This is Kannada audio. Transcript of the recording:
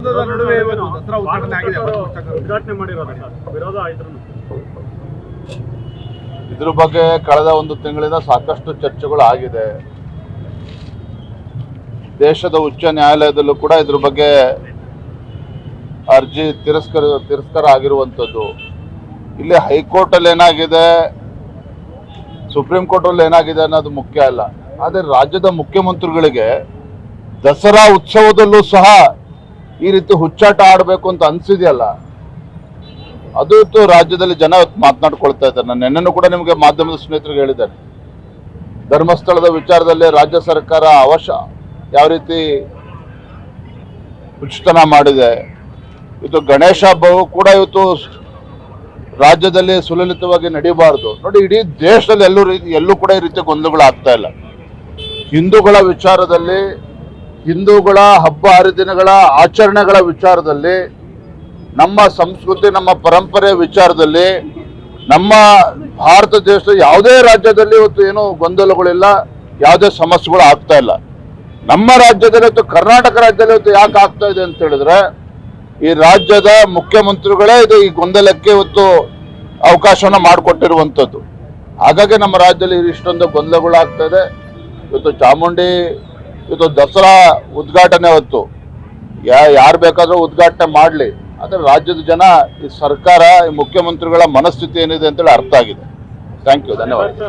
ನಡುವೆ ದಸರಾ ಉದ್ಘಾಟನೆ ಆಗಿದೆ. ಉದ್ಘಾಟನೆ ಮಾಡಿರೋದು ವಿರೋಧ ಆಯ್ತು. ಇದ್ರ ಬಗ್ಗೆ ಕಳೆದ ಒಂದು ತಿಂಗಳಿಂದ ಸಾಕಷ್ಟು ಚರ್ಚೆಗಳು ಆಗಿದೆ. ದೇಶದ ಉಚ್ಚ ನ್ಯಾಯಾಲಯದಲ್ಲೂ ಕೂಡ ಇದ್ರ ಬಗ್ಗೆ ಅರ್ಜಿ ತಿರಸ್ಕಾರ ಆಗಿರುವಂಥದ್ದು. ಇಲ್ಲಿ ಹೈಕೋರ್ಟ್ ಅಲ್ಲಿ ಏನಾಗಿದೆ, ಸುಪ್ರೀಂ ಕೋರ್ಟ್ ಅಲ್ಲಿ ಏನಾಗಿದೆ ಅನ್ನೋದು ಮುಖ್ಯ ಅಲ್ಲ. ಆದರೆ ರಾಜ್ಯದ ಮುಖ್ಯಮಂತ್ರಿಗಳಿಗೆ ದಸರಾ ಉತ್ಸವದಲ್ಲೂ ಸಹ ಈ ರೀತಿ ಹುಚ್ಚಾಟ ಆಡಬೇಕು ಅಂತ ಅನ್ಸಿದೆಯಲ್ಲ, ಅದು ರಾಜ್ಯದಲ್ಲಿ ಜನ ಮಾತನಾಡ್ಕೊಳ್ತಾ ಇದ್ದಾರೆ. ನಾನು ನಿನ್ನೆನೂ ಕೂಡ ನಿಮಗೆ ಮಾಧ್ಯಮದ ಸ್ನೇಹಿತರಿಗೆ ಹೇಳಿದ್ದೇನೆ, ಧರ್ಮಸ್ಥಳದ ವಿಚಾರದಲ್ಲಿ ರಾಜ್ಯ ಸರ್ಕಾರ ಯಾವ ರೀತಿ ಹುಚ್ಚುತನ ಮಾಡಿದೆ. ಇವತ್ತು ಗಣೇಶ ಹಬ್ಬವು ಕೂಡ ಇವತ್ತು ರಾಜ್ಯದಲ್ಲಿ ಸುಲಲಿತವಾಗಿ ನಡೀಬಾರ್ದು. ನೋಡಿ, ಇಡೀ ದೇಶದಲ್ಲಿ ಎಲ್ಲೂ ಕೂಡ ಈ ರೀತಿ ಗೊಂದಲಗಳು ಆಗ್ತಾ ಇಲ್ಲ. ಹಿಂದೂಗಳ ವಿಚಾರದಲ್ಲಿ, ಹಿಂದೂಗಳ ಹಬ್ಬ ಹರಿದಿನಗಳ ಆಚರಣೆಗಳ ವಿಚಾರದಲ್ಲಿ, ನಮ್ಮ ಸಂಸ್ಕೃತಿ ನಮ್ಮ ಪರಂಪರೆ ವಿಚಾರದಲ್ಲಿ, ನಮ್ಮ ಭಾರತ ದೇಶದ ಯಾವುದೇ ರಾಜ್ಯದಲ್ಲಿ ಇವತ್ತು ಏನೂ ಗೊಂದಲಗಳಿಲ್ಲ, ಯಾವುದೇ ಸಮಸ್ಯೆಗಳು ಆಗ್ತಾ ಇಲ್ಲ. ನಮ್ಮ ರಾಜ್ಯದಲ್ಲಿ ಇವತ್ತು ಕರ್ನಾಟಕ ರಾಜ್ಯದಲ್ಲಿ ಇವತ್ತು ಯಾಕೆ ಆಗ್ತಾ ಇದೆ ಅಂತ ಹೇಳಿದ್ರೆ, ಈ ರಾಜ್ಯದ ಮುಖ್ಯಮಂತ್ರಿಗಳೇ ಈ ಗೊಂದಲಕ್ಕೆ ಇವತ್ತು ಅವಕಾಶವನ್ನ ಮಾಡಿಕೊಟ್ಟಿರುವಂಥದ್ದು. ಹಾಗಾಗಿ ನಮ್ಮ ರಾಜ್ಯದಲ್ಲಿ ಇಷ್ಟೊಂದು ಗೊಂದಲಗಳು ಆಗ್ತಾ ಇದೆ. ಇವತ್ತು ಚಾಮುಂಡಿ ಇವತ್ತು ದಸರಾ ಉದ್ಘಾಟನೆ ಹೊತ್ತು ಯಾರು ಬೇಕಾದರೂ ಉದ್ಘಾಟನೆ ಮಾಡಲಿ, ಆದರೆ ರಾಜ್ಯದ ಜನ, ಈ ಸರ್ಕಾರ, ಈ ಮುಖ್ಯಮಂತ್ರಿಗಳ ಮನಸ್ಥಿತಿ ಏನಿದೆ ಅಂತೇಳಿ ಅರ್ಥ ಆಗಿದೆ. ಥ್ಯಾಂಕ್ ಯು, ಧನ್ಯವಾದ.